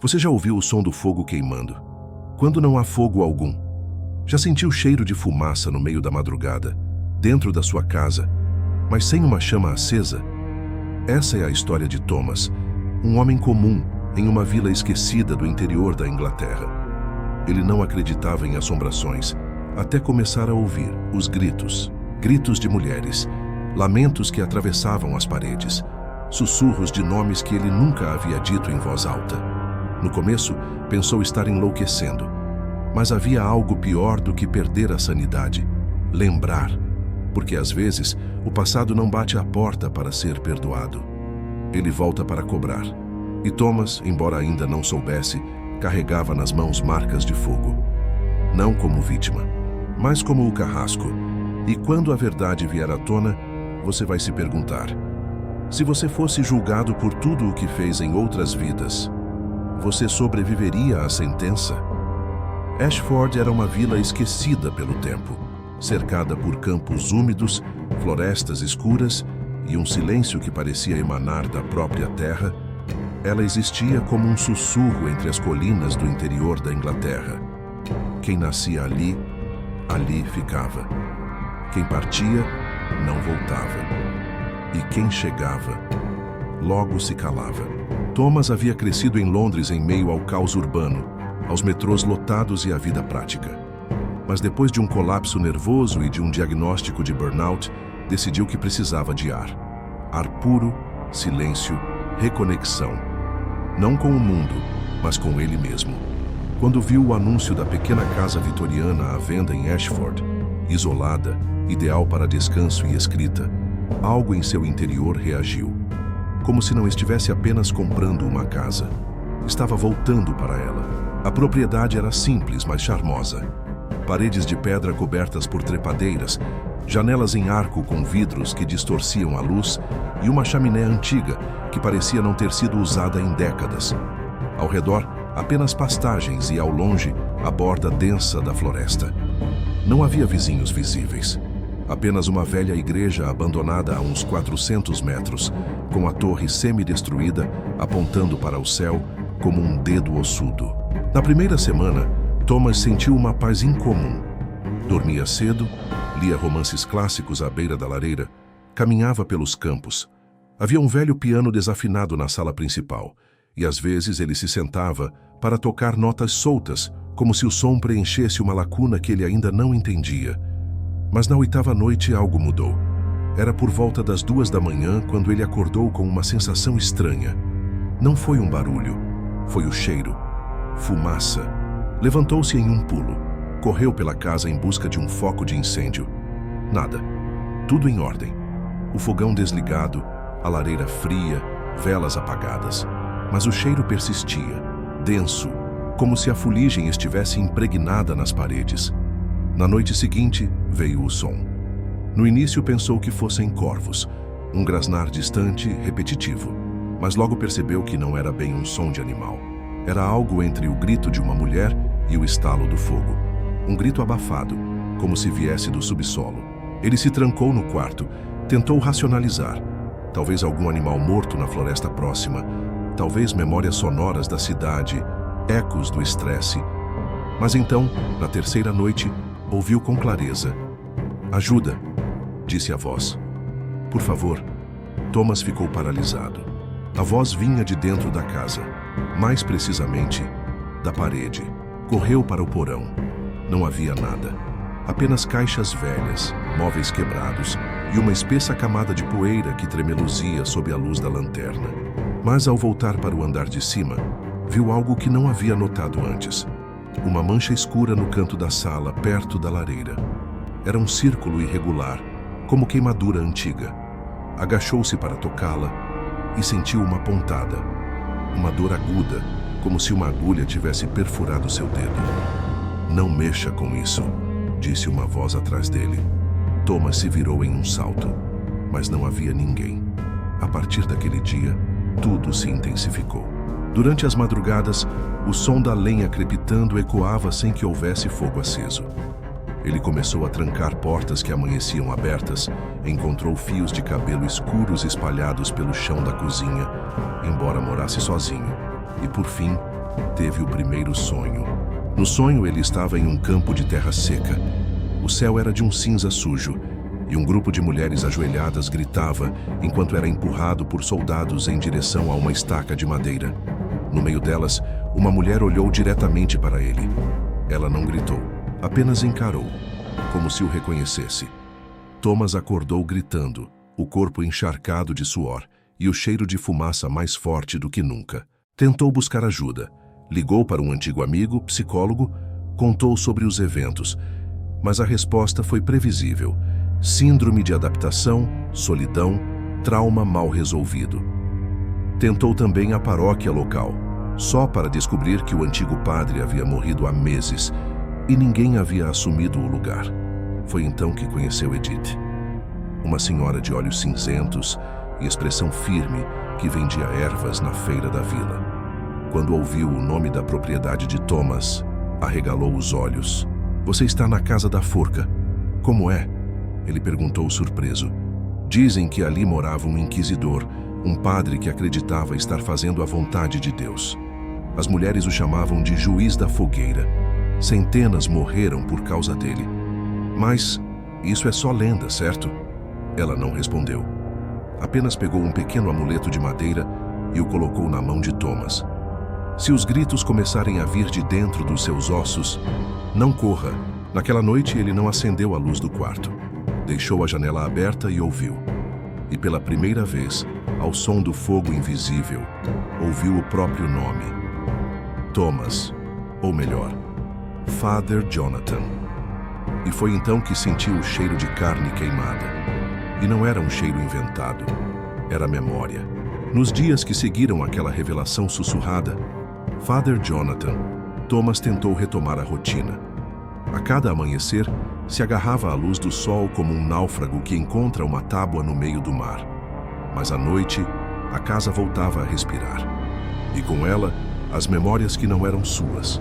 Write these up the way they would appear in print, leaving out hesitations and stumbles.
Você já ouviu o som do fogo queimando? Quando não há fogo algum? Já sentiu o cheiro de fumaça no meio da madrugada, dentro da sua casa, mas sem uma chama acesa? Essa é a história de Thomas, um homem comum em uma vila esquecida do interior da Inglaterra. Ele não acreditava em assombrações, até começar a ouvir os gritos. Gritos de mulheres, lamentos que atravessavam as paredes, sussurros de nomes que ele nunca havia dito em voz alta. No começo, pensou estar enlouquecendo, mas havia algo pior do que perder a sanidade: lembrar, porque às vezes o passado não bate à porta para ser perdoado. Ele volta para cobrar, e Thomas, embora ainda não soubesse, carregava nas mãos marcas de fogo. Não como vítima, mas como o carrasco. E quando a verdade vier à tona, você vai se perguntar: se você fosse julgado por tudo o que fez em outras vidas, você sobreviveria à sentença? Ashford era uma vila esquecida pelo tempo, cercada por campos úmidos, florestas escuras e um silêncio que parecia emanar da própria terra. Ela existia como um sussurro entre as colinas do interior da Inglaterra. Quem nascia ali, ali ficava. Quem partia, não voltava. E quem chegava, logo se calava. Thomas havia crescido em Londres em meio ao caos urbano, aos metrôs lotados e à vida prática. Mas depois de um colapso nervoso e de um diagnóstico de burnout, decidiu que precisava de ar. Ar puro, silêncio, reconexão. Não com o mundo, mas com ele mesmo. Quando viu o anúncio da pequena casa vitoriana à venda em Ashford, isolada, ideal para descanso e escrita, algo em seu interior reagiu. Como se não estivesse apenas comprando uma casa. Estava voltando para ela. A propriedade era simples, mas charmosa. Paredes de pedra cobertas por trepadeiras, janelas em arco com vidros que distorciam a luz e uma chaminé antiga que parecia não ter sido usada em décadas. Ao redor, apenas pastagens e, ao longe, a borda densa da floresta. Não havia vizinhos visíveis. Apenas uma velha igreja abandonada a uns 400 metros, com a torre semi-destruída, apontando para o céu como um dedo ossudo. Na primeira semana, Thomas sentiu uma paz incomum. Dormia cedo, lia romances clássicos à beira da lareira, caminhava pelos campos. Havia um velho piano desafinado na sala principal, e às vezes ele se sentava para tocar notas soltas, como se o som preenchesse uma lacuna que ele ainda não entendia. Mas na 8ª noite algo mudou. Era por volta das 2 da manhã quando ele acordou com uma sensação estranha. Não foi um barulho, foi o cheiro. Fumaça. Levantou-se em um pulo. Correu pela casa em busca de um foco de incêndio. Nada. Tudo em ordem. O fogão desligado, a lareira fria, velas apagadas. Mas o cheiro persistia, denso, como se a fuligem estivesse impregnada nas paredes. Na noite seguinte, veio o som. No início pensou que fossem corvos, um grasnar distante, repetitivo, mas logo percebeu que não era bem um som de animal. Era algo entre o grito de uma mulher e o estalo do fogo. Um grito abafado, como se viesse do subsolo. Ele se trancou no quarto, tentou racionalizar. Talvez algum animal morto na floresta próxima, talvez memórias sonoras da cidade, ecos do estresse. Mas então, na 3ª noite, ouviu com clareza. "Ajuda", disse a voz. "Por favor." Thomas ficou paralisado. A voz vinha de dentro da casa, mais precisamente, da parede. Correu para o porão. Não havia nada. Apenas caixas velhas, móveis quebrados e uma espessa camada de poeira que tremeluzia sob a luz da lanterna. Mas ao voltar para o andar de cima, viu algo que não havia notado antes. Uma mancha escura no canto da sala, perto da lareira. Era um círculo irregular, como queimadura antiga. Agachou-se para tocá-la e sentiu uma pontada. Uma dor aguda, como se uma agulha tivesse perfurado seu dedo. "Não mexa com isso", disse uma voz atrás dele. Thomas se virou em um salto, mas não havia ninguém. A partir daquele dia, tudo se intensificou. Durante as madrugadas, o som da lenha crepitando ecoava sem que houvesse fogo aceso. Ele começou a trancar portas que amanheciam abertas, encontrou fios de cabelo escuros espalhados pelo chão da cozinha, embora morasse sozinho, e por fim, teve o primeiro sonho. No sonho, ele estava em um campo de terra seca. O céu era de um cinza sujo, e um grupo de mulheres ajoelhadas gritava enquanto era empurrado por soldados em direção a uma estaca de madeira. No meio delas, uma mulher olhou diretamente para ele. Ela não gritou, apenas encarou, como se o reconhecesse. Thomas acordou gritando, o corpo encharcado de suor e o cheiro de fumaça mais forte do que nunca. Tentou buscar ajuda. Ligou para um antigo amigo, psicólogo, contou sobre os eventos, mas a resposta foi previsível. Síndrome de adaptação, solidão, trauma mal resolvido. Tentou também a paróquia local, só para descobrir que o antigo padre havia morrido há meses e ninguém havia assumido o lugar. Foi então que conheceu Edith, uma senhora de olhos cinzentos e expressão firme que vendia ervas na feira da vila. Quando ouviu o nome da propriedade de Thomas, arregalou os olhos. "Você está na casa da forca. Como é?" Ele perguntou surpreso. "Dizem que ali morava um inquisidor, um padre que acreditava estar fazendo a vontade de Deus. As mulheres o chamavam de juiz da fogueira. Centenas morreram por causa dele. Mas isso é só lenda, certo?" Ela não respondeu. Apenas pegou um pequeno amuleto de madeira e o colocou na mão de Thomas. "Se os gritos começarem a vir de dentro dos seus ossos, não corra." Naquela noite ele não acendeu a luz do quarto. Deixou a janela aberta e ouviu. E pela primeira vez, ao som do fogo invisível, ouviu o próprio nome. Thomas, ou melhor, Father Jonathan. E foi então que sentiu o cheiro de carne queimada. E não era um cheiro inventado, era memória. Nos dias que seguiram aquela revelação sussurrada, Father Jonathan, Thomas tentou retomar a rotina. A cada amanhecer, se agarrava à luz do sol como um náufrago que encontra uma tábua no meio do mar. Mas à noite, a casa voltava a respirar. E com ela, as memórias que não eram suas,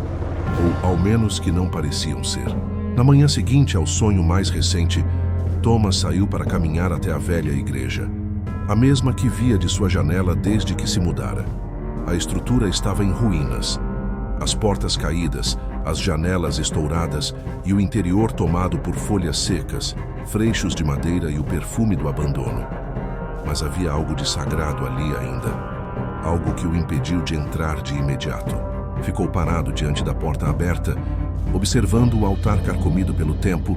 ou ao menos que não pareciam ser. Na manhã seguinte ao sonho mais recente, Thomas saiu para caminhar até a velha igreja, a mesma que via de sua janela desde que se mudara. A estrutura estava em ruínas, as portas caídas, as janelas estouradas e o interior tomado por folhas secas, freixos de madeira e o perfume do abandono. Mas havia algo de sagrado ali ainda, algo que o impediu de entrar de imediato. Ficou parado diante da porta aberta, observando o altar carcomido pelo tempo,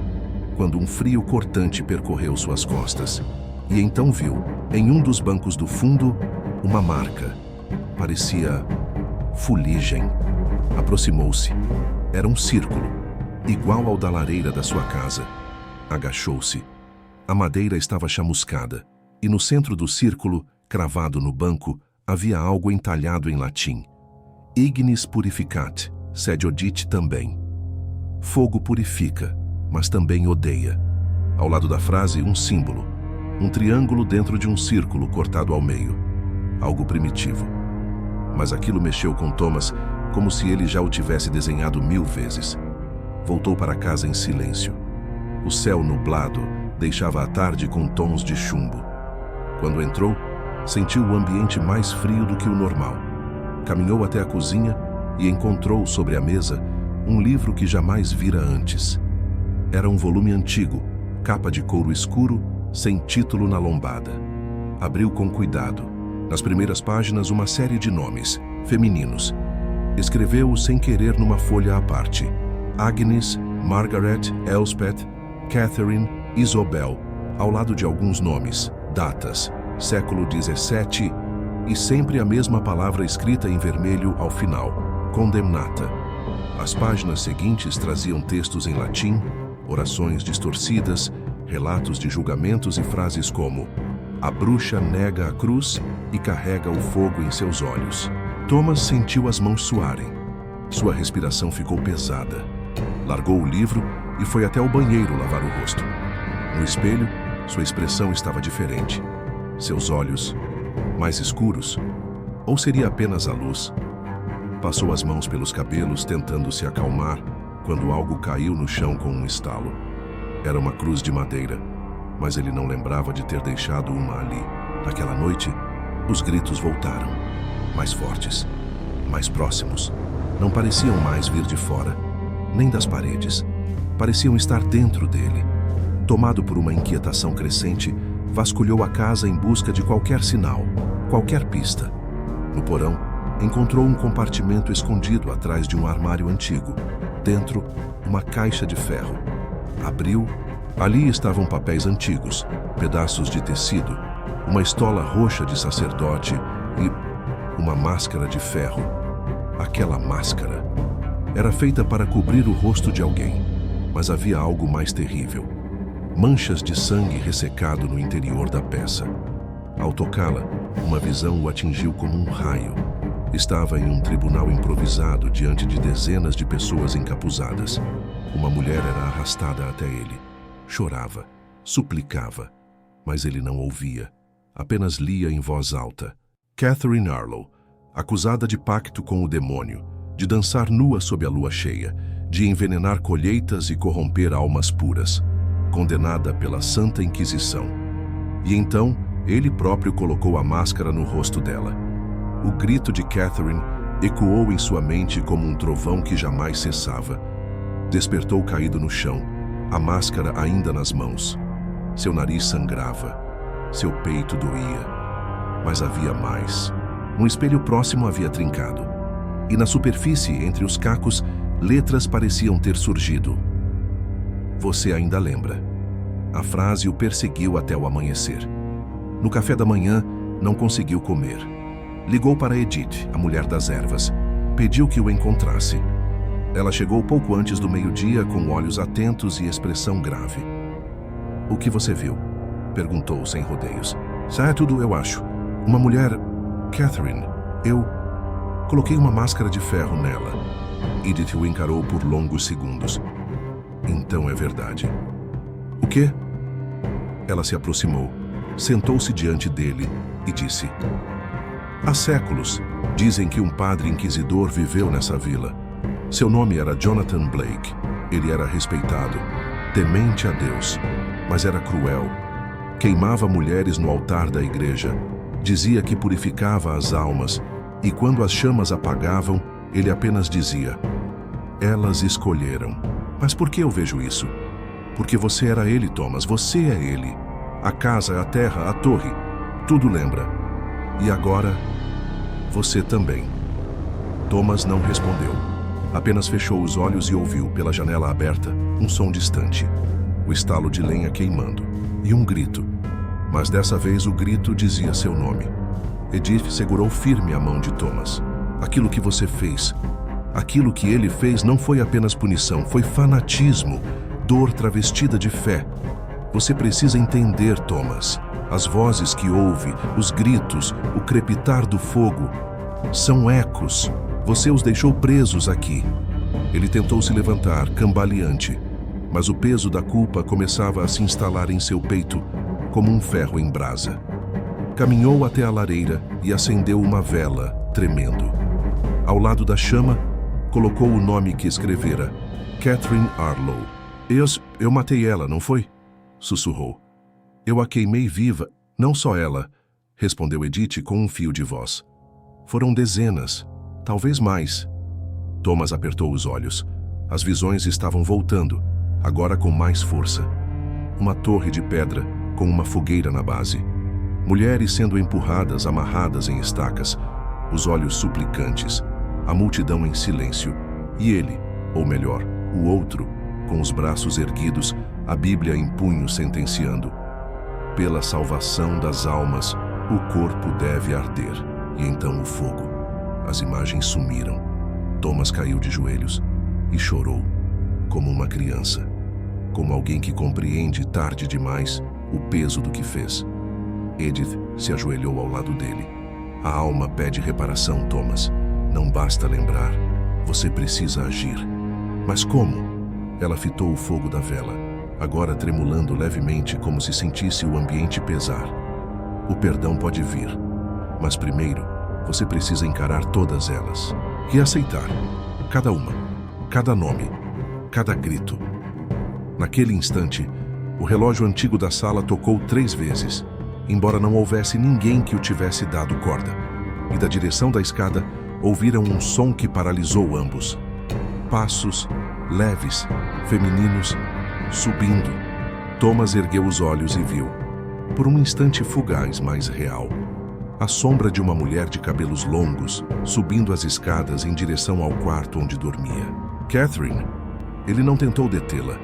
quando um frio cortante percorreu suas costas. E então viu, em um dos bancos do fundo, uma marca. Parecia fuligem. Aproximou-se. Era um círculo, igual ao da lareira da sua casa. Agachou-se. A madeira estava chamuscada, e no centro do círculo, cravado no banco, havia algo entalhado em latim. Ignis purificat, sed odit também. Fogo purifica, mas também odeia. Ao lado da frase, um símbolo. Um triângulo dentro de um círculo cortado ao meio. Algo primitivo. Mas aquilo mexeu com Thomas como se ele já o tivesse desenhado 1000 vezes. Voltou para casa em silêncio. O céu nublado deixava a tarde com tons de chumbo. Quando entrou, sentiu o ambiente mais frio do que o normal. Caminhou até a cozinha e encontrou sobre a mesa um livro que jamais vira antes. Era um volume antigo, capa de couro escuro, sem título na lombada. Abriu com cuidado. Nas primeiras páginas, uma série de nomes, femininos. Escreveu-o sem querer numa folha à parte. Agnes, Margaret, Elspeth, Catherine, Isobel, ao lado de alguns nomes, datas, século 17, e sempre a mesma palavra escrita em vermelho ao final, condemnata. As páginas seguintes traziam textos em latim, orações distorcidas, relatos de julgamentos e frases como: "A bruxa nega a cruz e carrega o fogo em seus olhos." Thomas sentiu as mãos suarem. Sua respiração ficou pesada. Largou o livro e foi até o banheiro lavar o rosto. No espelho, sua expressão estava diferente. Seus olhos, mais escuros, ou seria apenas a luz? Passou as mãos pelos cabelos tentando se acalmar, quando algo caiu no chão com um estalo. Era uma cruz de madeira, mas ele não lembrava de ter deixado uma ali. Naquela noite, os gritos voltaram, mais fortes. mais próximos. Não pareciam mais vir de fora, nem das paredes. Pareciam estar dentro dele. Tomado por uma inquietação crescente, vasculhou a casa em busca de qualquer sinal, qualquer pista. No porão, encontrou um compartimento escondido atrás de um armário antigo. Dentro, uma caixa de ferro. Abriu. Ali estavam papéis antigos, pedaços de tecido, uma estola roxa de sacerdote e uma máscara de ferro. Aquela máscara era feita para cobrir o rosto de alguém, mas havia algo mais terrível. Manchas de sangue ressecado no interior da peça. Ao tocá-la, uma visão o atingiu como um raio. Estava em um tribunal improvisado diante de dezenas de pessoas encapuzadas. Uma mulher era arrastada até ele. Chorava, suplicava, mas ele não ouvia. Apenas lia em voz alta. Catherine Arlo, acusada de pacto com o demônio, de dançar nua sob a lua cheia, de envenenar colheitas e corromper almas puras, condenada pela Santa Inquisição. E então, ele próprio colocou a máscara no rosto dela. O grito de Catherine ecoou em sua mente como um trovão que jamais cessava. Despertou caído no chão, a máscara ainda nas mãos. Seu nariz sangrava, seu peito doía. Mas havia mais. Um espelho próximo havia trincado. E na superfície, entre os cacos, letras pareciam ter surgido. Você ainda lembra. A frase o perseguiu até o amanhecer. No café da manhã, não conseguiu comer. Ligou para Edith, a mulher das ervas. Pediu que o encontrasse. Ela chegou pouco antes do meio-dia, com olhos atentos e expressão grave. O que você viu? Perguntou sem rodeios. É tudo, eu acho. Uma mulher... Catherine, eu... Coloquei uma máscara de ferro nela. Edith o encarou por longos segundos. Então é verdade. O quê? Ela se aproximou, sentou-se diante dele e disse: há séculos, dizem que um padre inquisidor viveu nessa vila. Seu nome era Jonathan Blake. Ele era respeitado, temente a Deus, mas era cruel. Queimava mulheres no altar da igreja. Dizia que purificava as almas, e quando as chamas apagavam, ele apenas dizia: elas escolheram. Mas por que eu vejo isso? Porque você era ele, Thomas, você é ele. A casa, a terra, a torre, tudo lembra. E agora, você também. Thomas não respondeu. Apenas fechou os olhos e ouviu, pela janela aberta, um som distante. O estalo de lenha queimando. E um grito. Mas dessa vez o grito dizia seu nome. Edith segurou firme a mão de Thomas. Aquilo que você fez, aquilo que ele fez não foi apenas punição, foi fanatismo, dor travestida de fé. Você precisa entender, Thomas. As vozes que ouve, os gritos, o crepitar do fogo, são ecos. Você os deixou presos aqui. Ele tentou se levantar, cambaleante, mas o peso da culpa começava a se instalar em seu peito, como um ferro em brasa. Caminhou até a lareira e acendeu uma vela, tremendo. Ao lado da chama, colocou o nome que escrevera: Catherine Arlo. Eu matei ela, não foi? Sussurrou. Eu a queimei viva, não só ela, respondeu Edith com um fio de voz. Foram dezenas, talvez mais. Thomas apertou os olhos. As visões estavam voltando, agora com mais força. Uma torre de pedra, com uma fogueira na base. Mulheres sendo empurradas, amarradas em estacas, os olhos suplicantes, a multidão em silêncio. E ele, ou melhor, o outro, com os braços erguidos, a Bíblia em punho sentenciando: pela salvação das almas, o corpo deve arder. E então o fogo. As imagens sumiram. Thomas caiu de joelhos e chorou, como uma criança, como alguém que compreende tarde demais o peso do que fez. Edith se ajoelhou ao lado dele. A alma pede reparação, Thomas. Não basta lembrar. Você precisa agir. Mas como? Ela fitou o fogo da vela, agora tremulando levemente como se sentisse o ambiente pesar. O perdão pode vir, mas primeiro você precisa encarar todas elas e aceitar. Cada uma, cada nome, cada grito. Naquele instante, o relógio antigo da sala tocou 3 vezes, embora não houvesse ninguém que o tivesse dado corda. E da direção da escada, ouviram um som que paralisou ambos. Passos, leves, femininos, subindo. Thomas ergueu os olhos e viu, por um instante fugaz, mas real, a sombra de uma mulher de cabelos longos, subindo as escadas em direção ao quarto onde dormia. Catherine. Ele não tentou detê-la,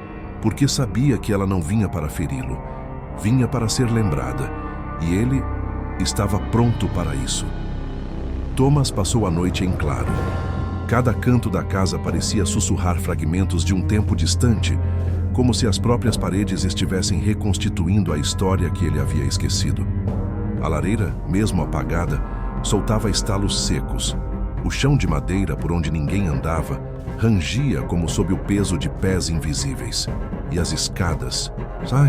porque sabia que ela não vinha para feri-lo. Vinha para ser lembrada, e ele estava pronto para isso. Thomas passou a noite em claro. Cada canto da casa parecia sussurrar fragmentos de um tempo distante, como se as próprias paredes estivessem reconstituindo a história que ele havia esquecido. A lareira, mesmo apagada, soltava estalos secos. O chão de madeira por onde ninguém andava rangia como sob o peso de pés invisíveis. E as escadas,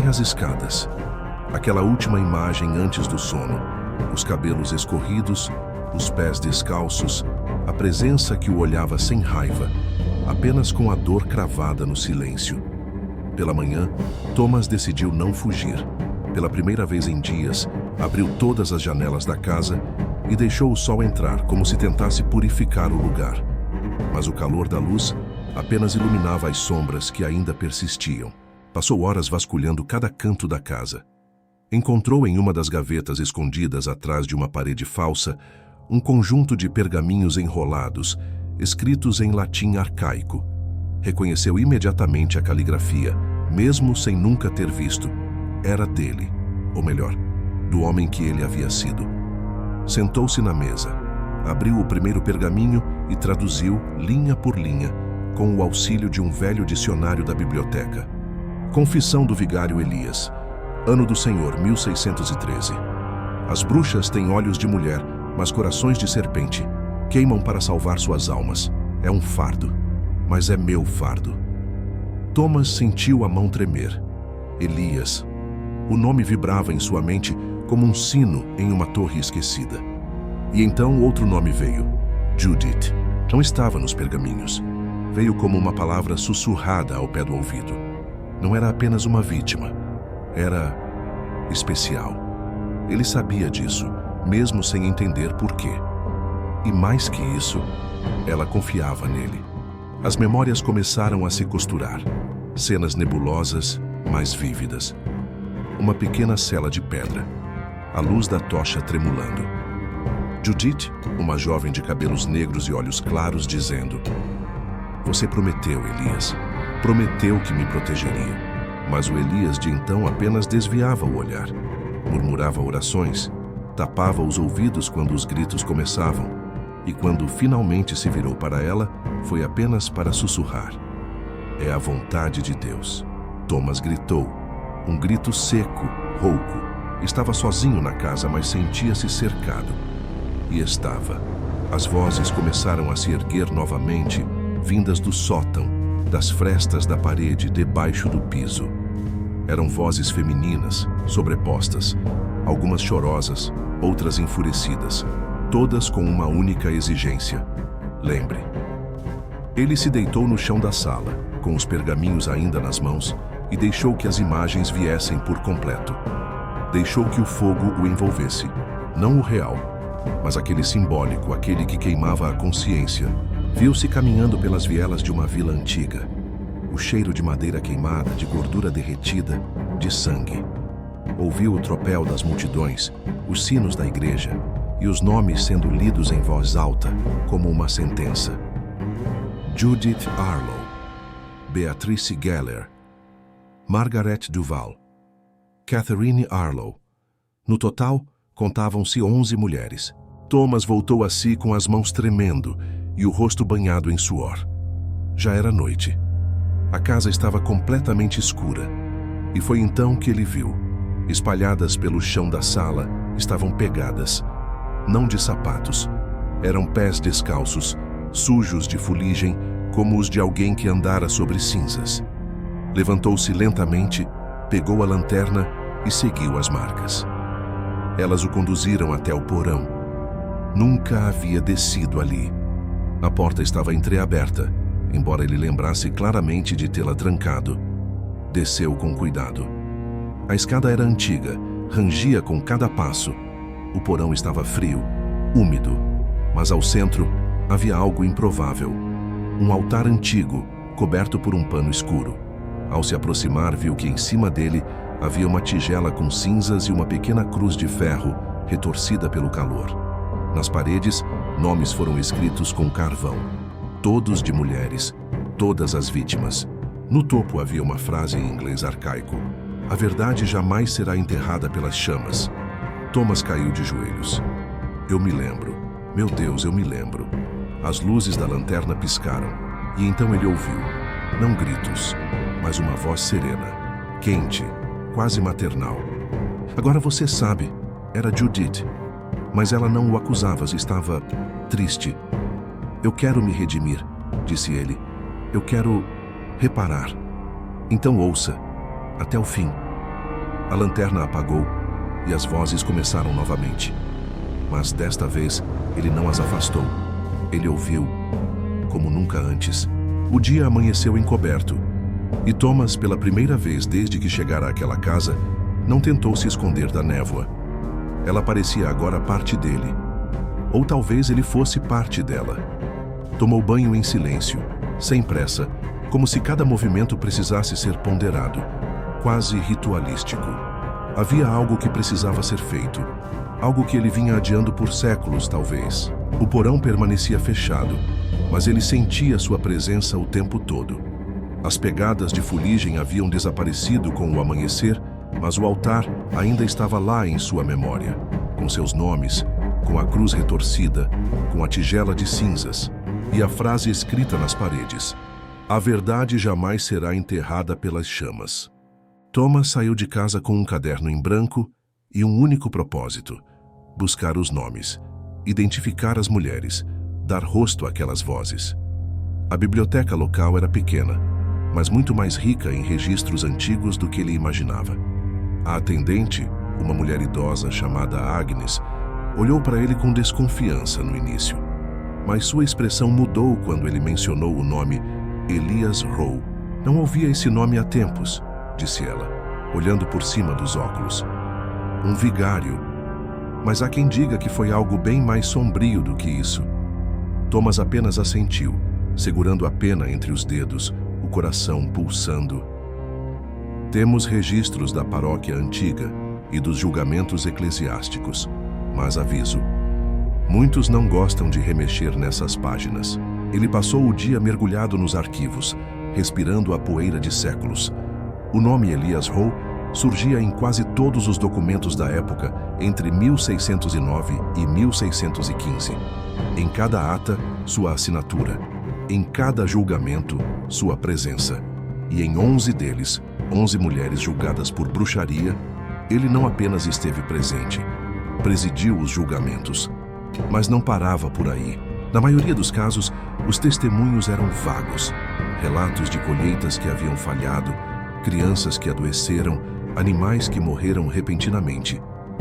as escadas. Aquela última imagem antes do sono. Os cabelos escorridos, os pés descalços, a presença que o olhava sem raiva, apenas com a dor cravada no silêncio. Pela manhã, Thomas decidiu não fugir. Pela primeira vez em dias, abriu todas as janelas da casa e deixou o sol entrar como se tentasse purificar o lugar. Mas o calor da luz apenas iluminava as sombras que ainda persistiam. Passou horas vasculhando cada canto da casa. Encontrou em uma das gavetas escondidas atrás de uma parede falsa um conjunto de pergaminhos enrolados, escritos em latim arcaico. Reconheceu imediatamente a caligrafia, mesmo sem nunca ter visto. Era dele, ou melhor, do homem que ele havia sido. Sentou-se na mesa, abriu o primeiro pergaminho e traduziu, linha por linha, com o auxílio de um velho dicionário da biblioteca. Confissão do vigário Elias. Ano do Senhor, 1613. As bruxas têm olhos de mulher, mas corações de serpente. Queimam para salvar suas almas. É um fardo, mas é meu fardo. Thomas sentiu a mão tremer. Elias. O nome vibrava em sua mente como um sino em uma torre esquecida. E então outro nome veio. Judith. Não estava nos pergaminhos. Veio como uma palavra sussurrada ao pé do ouvido. Não era apenas uma vítima. Era especial. Ele sabia disso, mesmo sem entender por quê. E mais que isso, ela confiava nele. As memórias começaram a se costurar. Cenas nebulosas, mas vívidas. Uma pequena cela de pedra. A luz da tocha tremulando. Judith, uma jovem de cabelos negros e olhos claros, dizendo: "Você prometeu, Elias. Prometeu que me protegeria." Mas o Elias de então apenas desviava o olhar. Murmurava orações. Tapava os ouvidos quando os gritos começavam. E quando finalmente se virou para ela, foi apenas para sussurrar: "É a vontade de Deus." Thomas gritou. Um grito seco, rouco. Estava sozinho na casa, mas sentia-se cercado. E estava. As vozes começaram a se erguer novamente, vindas do sótão, das frestas da parede debaixo do piso. Eram vozes femininas, sobrepostas, algumas chorosas, outras enfurecidas, todas com uma única exigência: lembre. Ele se deitou no chão da sala, com os pergaminhos ainda nas mãos, e deixou que as imagens viessem por completo. Deixou que o fogo o envolvesse, não o real, mas aquele simbólico, aquele que queimava a consciência. Viu-se caminhando pelas vielas de uma vila antiga. O cheiro de madeira queimada, de gordura derretida, de sangue. Ouviu o tropel das multidões, os sinos da igreja e os nomes sendo lidos em voz alta, como uma sentença. Judith Arlo, Beatrice Geller, Margaret Duval, Catherine Arlo. No total, contavam-se 11 mulheres. Thomas voltou a si com as mãos tremendo e o rosto banhado em suor. Já era noite. A casa estava completamente escura. E foi então que ele viu. Espalhadas pelo chão da sala, estavam pegadas. Não de sapatos. Eram pés descalços, sujos de fuligem, como os de alguém que andara sobre cinzas. Levantou-se lentamente, pegou a lanterna e seguiu as marcas. Elas o conduziram até o porão. Nunca havia descido ali. A porta estava entreaberta, embora ele lembrasse claramente de tê-la trancado. Desceu com cuidado. A escada era antiga, rangia com cada passo. O porão estava frio, úmido, mas ao centro, Havia algo improvável. Um altar antigo, coberto por um pano escuro. Ao se aproximar, viu que em cima dele havia uma tigela com cinzas e uma pequena cruz de ferro, retorcida pelo calor. Nas paredes, nomes foram escritos com carvão. Todos de mulheres, todas as vítimas. No topo havia uma frase em inglês arcaico: "A verdade jamais será enterrada pelas chamas." Thomas caiu de joelhos. Eu me lembro. Meu Deus, eu me lembro. As luzes da lanterna piscaram, e então ele ouviu, não gritos, mas uma voz serena, quente, quase maternal. Agora você sabe, era Judith. Mas ela não o acusava, estava triste. Eu quero me redimir, disse ele. Eu quero reparar. Então ouça, até o fim. A lanterna apagou e as vozes começaram novamente. Mas desta vez, ele não as afastou. Ele ouviu, como nunca antes. O dia amanheceu encoberto, e Thomas, pela primeira vez desde que chegara àquela casa, não tentou se esconder da névoa. Ela parecia agora parte dele. Ou talvez ele fosse parte dela. Tomou banho em silêncio, sem pressa, como se cada movimento precisasse ser ponderado, quase ritualístico. Havia algo que precisava ser feito, algo que ele vinha adiando por séculos, talvez. O porão permanecia fechado, mas ele sentia sua presença o tempo todo. As pegadas de fuligem haviam desaparecido com o amanhecer, mas o altar ainda estava lá em sua memória, com seus nomes, com a cruz retorcida, com a tigela de cinzas e a frase escrita nas paredes: "A verdade jamais será enterrada pelas chamas." Thomas saiu de casa com um caderno em branco e um único propósito: buscar os nomes, identificar as mulheres, dar rosto àquelas vozes. A biblioteca local era pequena, mas muito mais rica em registros antigos do que ele imaginava. A atendente, uma mulher idosa chamada Agnes, olhou para ele com desconfiança no início, mas sua expressão mudou quando ele mencionou o nome Elias Rowe. "Não ouvia esse nome há tempos", disse ela, olhando por cima dos óculos. "Um vigário. Mas há quem diga que foi algo bem mais sombrio do que isso." Thomas apenas assentiu, segurando a pena entre os dedos, o coração pulsando. Temos registros da paróquia antiga e dos julgamentos eclesiásticos, mas aviso, muitos não gostam de remexer nessas páginas. Ele passou o dia mergulhado nos arquivos, respirando a poeira de séculos. O nome Elias Rowe surgia em quase todos os documentos da época entre 1609 e 1615. Em cada ata, sua assinatura. Em cada julgamento, sua presença. E em 11 deles, 11 mulheres julgadas por bruxaria, ele não apenas esteve presente, presidiu os julgamentos. Mas não parava por aí. Na maioria dos casos, os testemunhos eram vagos. Relatos de colheitas que haviam falhado, crianças que adoeceram, animais que morreram repentinamente.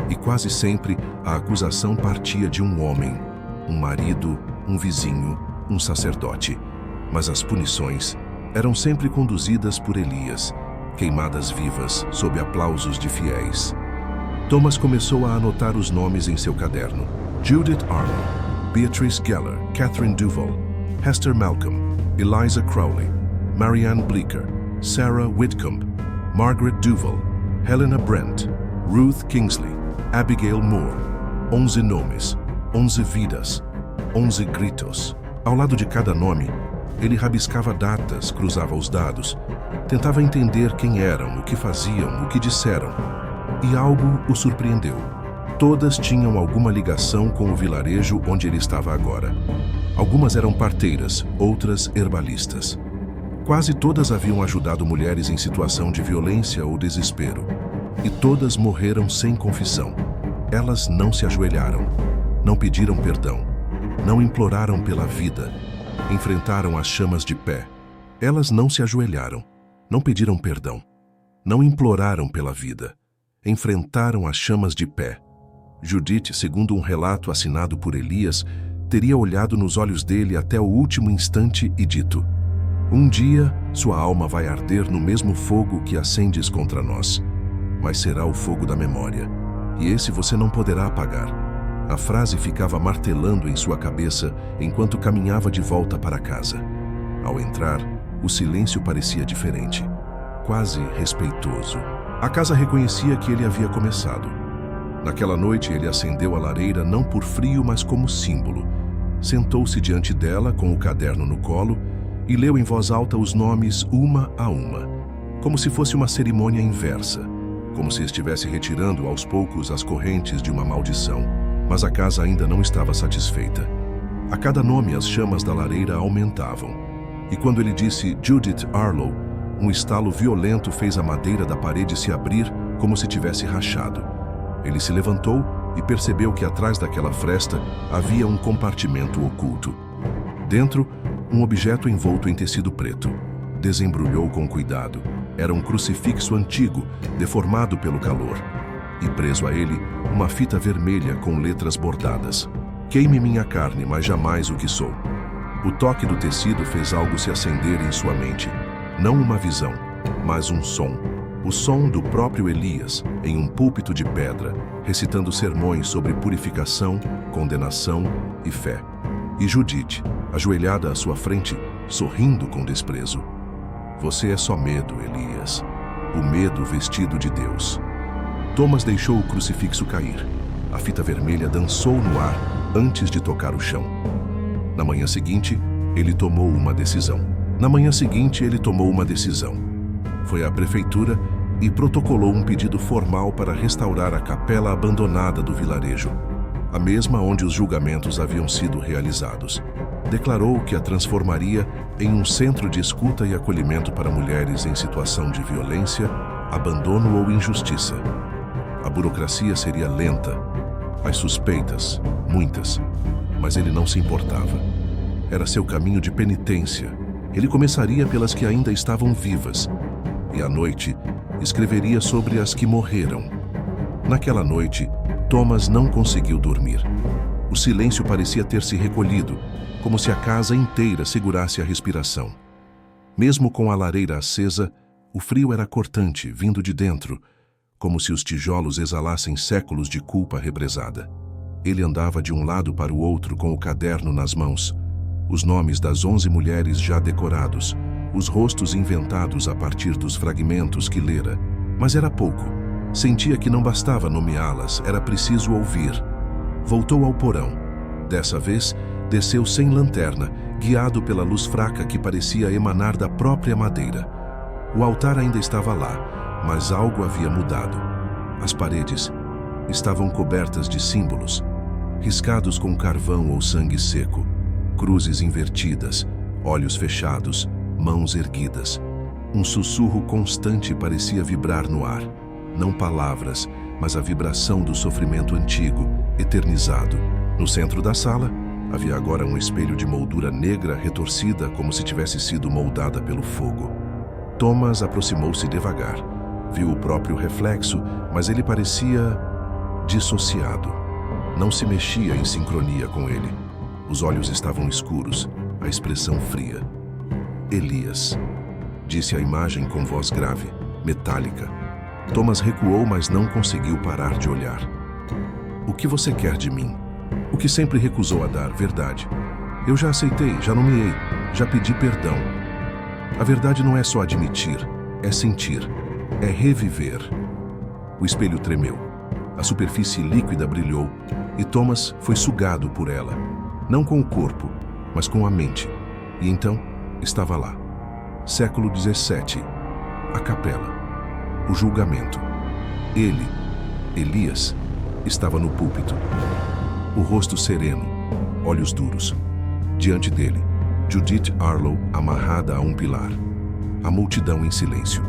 E quase sempre a acusação partia de um homem, um marido, um vizinho, um sacerdote. Mas as punições eram sempre conduzidas por Elias, queimadas vivas sob aplausos de fiéis. Thomas começou a anotar os nomes em seu caderno: Judith Arnold, Beatrice Geller, Catherine Duval, Hester Malcolm, Eliza Crowley, Marianne Bleecker, Sarah Whitcomb, Margaret Duval, Helena Brent, Ruth Kingsley, Abigail Moore. 11 nomes, 11 vidas, 11 gritos. Ao lado de cada nome, ele rabiscava datas, cruzava os dados, tentava entender quem eram, o que faziam, o que disseram. E algo o surpreendeu. Todas tinham alguma ligação com o vilarejo onde ele estava agora. Algumas eram parteiras, outras herbalistas. Quase todas haviam ajudado mulheres em situação de violência ou desespero. E todas morreram sem confissão. Elas não se ajoelharam, não pediram perdão, não imploraram pela vida, enfrentaram as chamas de pé. Elas não se ajoelharam, não pediram perdão, não imploraram pela vida, enfrentaram as chamas de pé. Judith, segundo um relato assinado por Elias, teria olhado nos olhos dele até o último instante e dito: "Um dia, sua alma vai arder no mesmo fogo que acendes contra nós, mas será o fogo da memória, e esse você não poderá apagar. A frase ficava martelando em sua cabeça enquanto caminhava de volta para casa. Ao entrar, o silêncio parecia diferente, quase respeitoso. A casa reconhecia que ele havia começado. Naquela noite, ele acendeu a lareira não por frio, mas como símbolo. Sentou-se diante dela com o caderno no colo e leu em voz alta os nomes uma a uma, como se fosse uma cerimônia inversa, como se estivesse retirando aos poucos as correntes de uma maldição. Mas a casa ainda não estava satisfeita. A cada nome, as chamas da lareira aumentavam. E quando ele disse Judith Arlo, um estalo violento fez a madeira da parede se abrir como se tivesse rachado. Ele se levantou e percebeu que atrás daquela fresta havia um compartimento oculto. Dentro, um objeto envolto em tecido preto. Desembrulhou com cuidado. Era um crucifixo antigo, deformado pelo calor. E preso a ele, uma fita vermelha com letras bordadas. Queime minha carne, mas jamais o que sou. O toque do tecido fez algo se acender em sua mente. Não uma visão, mas um som. O som do próprio Elias, em um púlpito de pedra, recitando sermões sobre purificação, condenação e fé. E Judith, ajoelhada à sua frente, sorrindo com desprezo. Você é só medo, Elias. O medo vestido de Deus. Thomas deixou o crucifixo cair. A fita vermelha dançou no ar antes de tocar o chão. Na manhã seguinte, ele tomou uma decisão. Foi à prefeitura e protocolou um pedido formal para restaurar a capela abandonada do vilarejo, a mesma onde os julgamentos haviam sido realizados. Declarou que a transformaria em um centro de escuta e acolhimento para mulheres em situação de violência, abandono ou injustiça. A burocracia seria lenta, as suspeitas, muitas, mas ele não se importava. Era seu caminho de penitência. Ele começaria pelas que ainda estavam vivas, e à noite escreveria sobre as que morreram. Naquela noite, Thomas não conseguiu dormir. O silêncio parecia ter se recolhido, como se a casa inteira segurasse a respiração. Mesmo com a lareira acesa, o frio era cortante, vindo de dentro, como se os tijolos exalassem séculos de culpa represada. Ele andava de um lado para o outro com o caderno nas mãos, os nomes das 11 mulheres já decorados, os rostos inventados a partir dos fragmentos que lera. Mas era pouco. Sentia que não bastava nomeá-las, era preciso ouvir. Voltou ao porão. Dessa vez, desceu sem lanterna, guiado pela luz fraca que parecia emanar da própria madeira. O altar ainda estava lá, mas algo havia mudado. As paredes estavam cobertas de símbolos, riscados com carvão ou sangue seco, cruzes invertidas, olhos fechados, mãos erguidas. Um sussurro constante parecia vibrar no ar. Não palavras, mas a vibração do sofrimento antigo, eternizado. No centro da sala, havia agora um espelho de moldura negra retorcida como se tivesse sido moldada pelo fogo. Thomas aproximou-se devagar. Viu o próprio reflexo, mas ele parecia dissociado. Não se mexia em sincronia com ele. Os olhos estavam escuros, a expressão fria. Elias, disse a imagem com voz grave, metálica. Thomas recuou, mas não conseguiu parar de olhar. O que você quer de mim? O que sempre recusou a dar, verdade. Eu já aceitei, já nomeei, já pedi perdão. A verdade não é só admitir, é sentir, é reviver. O espelho tremeu. A superfície líquida brilhou e Thomas foi sugado por ela. Não com o corpo, mas com a mente. E então, estava lá. Século 17. A capela. O julgamento. Ele, Elias, estava no púlpito. O rosto sereno, olhos duros. Diante dele, Judith Arlo amarrada a um pilar. A multidão em silêncio.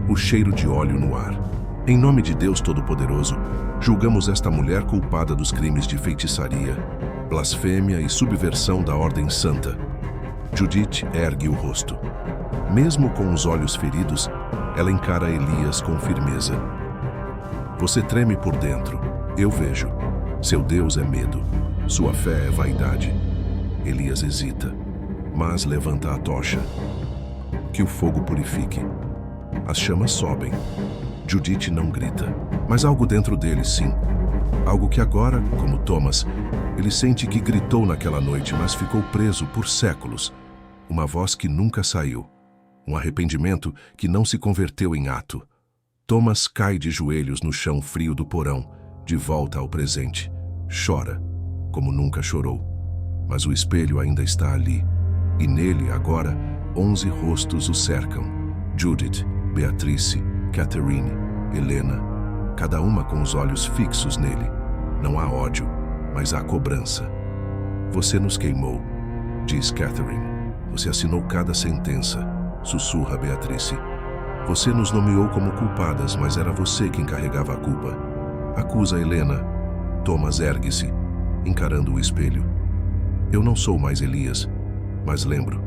O cheiro de óleo no ar. Em nome de Deus Todo-Poderoso, julgamos esta mulher culpada dos crimes de feitiçaria, blasfêmia e subversão da ordem santa. Judith ergue o rosto. Mesmo com os olhos feridos, ela encara Elias com firmeza. Você treme por dentro, eu vejo. Seu Deus é medo, sua fé é vaidade. Elias hesita, mas levanta a tocha. Que o fogo purifique. As chamas sobem. Judith não grita, mas algo dentro dele, sim. Algo que agora, como Thomas, ele sente que gritou naquela noite, mas ficou preso por séculos. Uma voz que nunca saiu. Um arrependimento que não se converteu em ato. Thomas cai de joelhos no chão frio do porão, de volta ao presente. Chora, como nunca chorou. Mas o espelho ainda está ali. E nele, agora, 11 rostos o cercam. Judith, Beatrice, Catherine, Helena, cada uma com os olhos fixos nele. Não há ódio, mas há cobrança. Você nos queimou, diz Catherine. Você assinou cada sentença, sussurra Beatrice. Você nos nomeou como culpadas, mas era você quem carregava a culpa. Acusa Helena. Thomas ergue-se, encarando o espelho. Eu não sou mais Elias, mas lembro.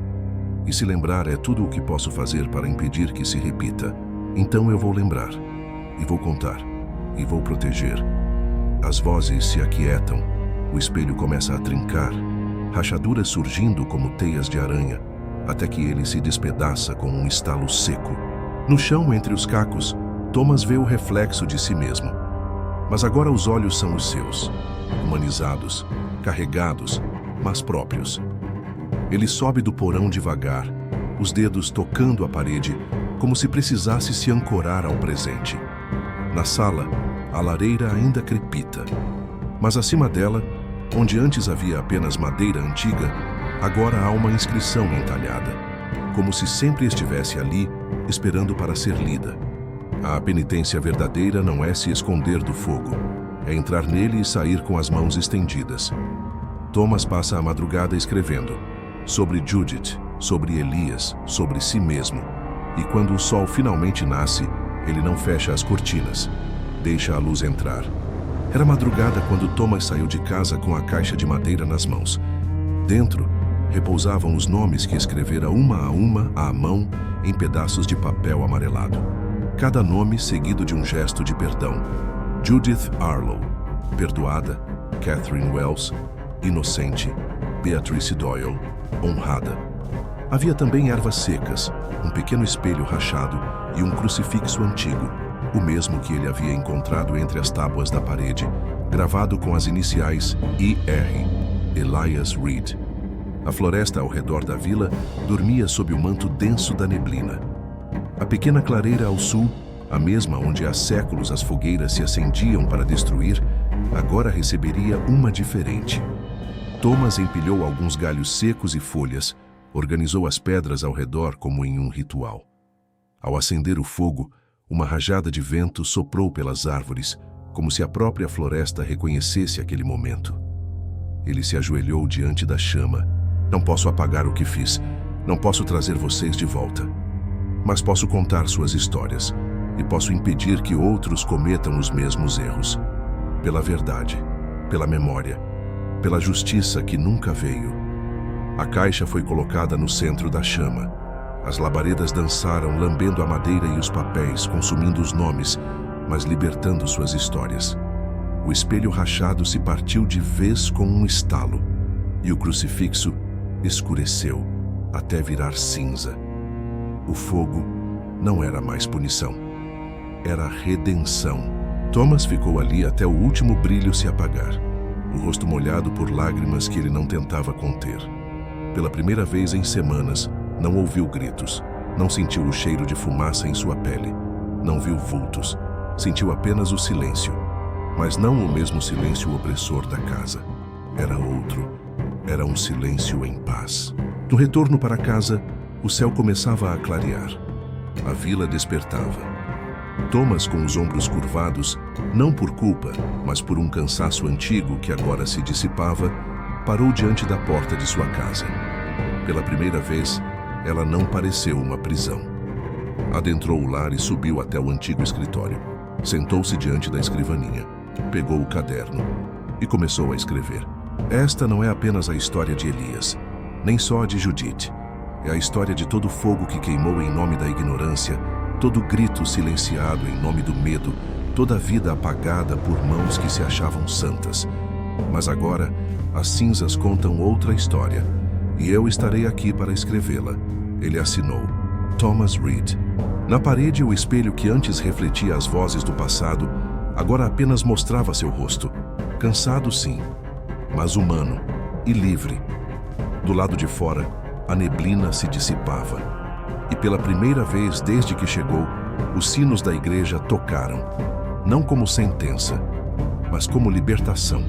E se lembrar é tudo o que posso fazer para impedir que se repita. Então eu vou lembrar, e vou contar, e vou proteger. As vozes se aquietam, o espelho começa a trincar, rachaduras surgindo como teias de aranha, até que ele se despedaça com um estalo seco. No chão, entre os cacos, Thomas vê o reflexo de si mesmo. Mas agora os olhos são os seus, humanizados, carregados, mas próprios. Ele sobe do porão devagar, os dedos tocando a parede, como se precisasse se ancorar ao presente. Na sala, a lareira ainda crepita. Mas acima dela, onde antes havia apenas madeira antiga, agora há uma inscrição entalhada, como se sempre estivesse ali, esperando para ser lida. A penitência verdadeira não é se esconder do fogo, é entrar nele e sair com as mãos estendidas. Thomas passa a madrugada escrevendo sobre Judith, sobre Elias, sobre si mesmo. E quando o sol finalmente nasce, ele não fecha as cortinas, deixa a luz entrar. Era madrugada quando Thomas saiu de casa com a caixa de madeira nas mãos. Dentro, repousavam os nomes que escrevera uma a uma, à mão, em pedaços de papel amarelado. Cada nome seguido de um gesto de perdão. Judith Arlo, perdoada. Catherine Wells, inocente. Beatrice Doyle, honrada. Havia também ervas secas, um pequeno espelho rachado e um crucifixo antigo, o mesmo que ele havia encontrado entre as tábuas da parede, gravado com as iniciais I.R., Elias Reed. A floresta ao redor da vila dormia sob o manto denso da neblina. A pequena clareira ao sul, a mesma onde há séculos as fogueiras se acendiam para destruir, agora receberia uma diferente. Thomas empilhou alguns galhos secos e folhas, organizou as pedras ao redor como em um ritual. Ao acender o fogo, uma rajada de vento soprou pelas árvores, como se a própria floresta reconhecesse aquele momento. Ele se ajoelhou diante da chama. Não posso apagar o que fiz, não posso trazer vocês de volta. Mas posso contar suas histórias, e posso impedir que outros cometam os mesmos erros. Pela verdade, pela memória, pela justiça que nunca veio. A caixa foi colocada no centro da chama. As labaredas dançaram, lambendo a madeira e os papéis, consumindo os nomes, mas libertando suas histórias. O espelho rachado se partiu de vez com um estalo, e o crucifixo escureceu até virar cinza. O fogo não era mais punição, era redenção. Thomas ficou ali até o último brilho se apagar, o rosto molhado por lágrimas que ele não tentava conter. Pela primeira vez em semanas, não ouviu gritos, não sentiu o cheiro de fumaça em sua pele, não viu vultos, sentiu apenas o silêncio, mas não o mesmo silêncio opressor da casa. Era outro, era um silêncio em paz. No retorno para casa, o céu começava a clarear. A vila despertava. Thomas, com os ombros curvados, não por culpa, mas por um cansaço antigo que agora se dissipava, parou diante da porta de sua casa. Pela primeira vez, ela não pareceu uma prisão. Adentrou o lar e subiu até o antigo escritório. Sentou-se diante da escrivaninha, pegou o caderno e começou a escrever. Esta não é apenas a história de Elias, nem só a de Judith. É a história de todo o fogo que queimou em nome da ignorância, todo grito silenciado em nome do medo, toda a vida apagada por mãos que se achavam santas. Mas agora, as cinzas contam outra história, e eu estarei aqui para escrevê-la. Ele assinou. Thomas Reed. Na parede, o espelho que antes refletia as vozes do passado, Agora apenas mostrava seu rosto, cansado sim, mas humano e livre. Do lado de fora, a neblina se dissipava. E pela primeira vez desde que chegou, os sinos da igreja tocaram, não como sentença, mas como libertação.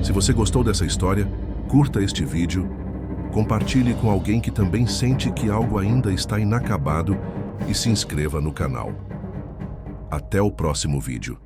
Se você gostou dessa história, curta este vídeo, compartilhe com alguém que também sente que algo ainda está inacabado e se inscreva no canal. Até o próximo vídeo.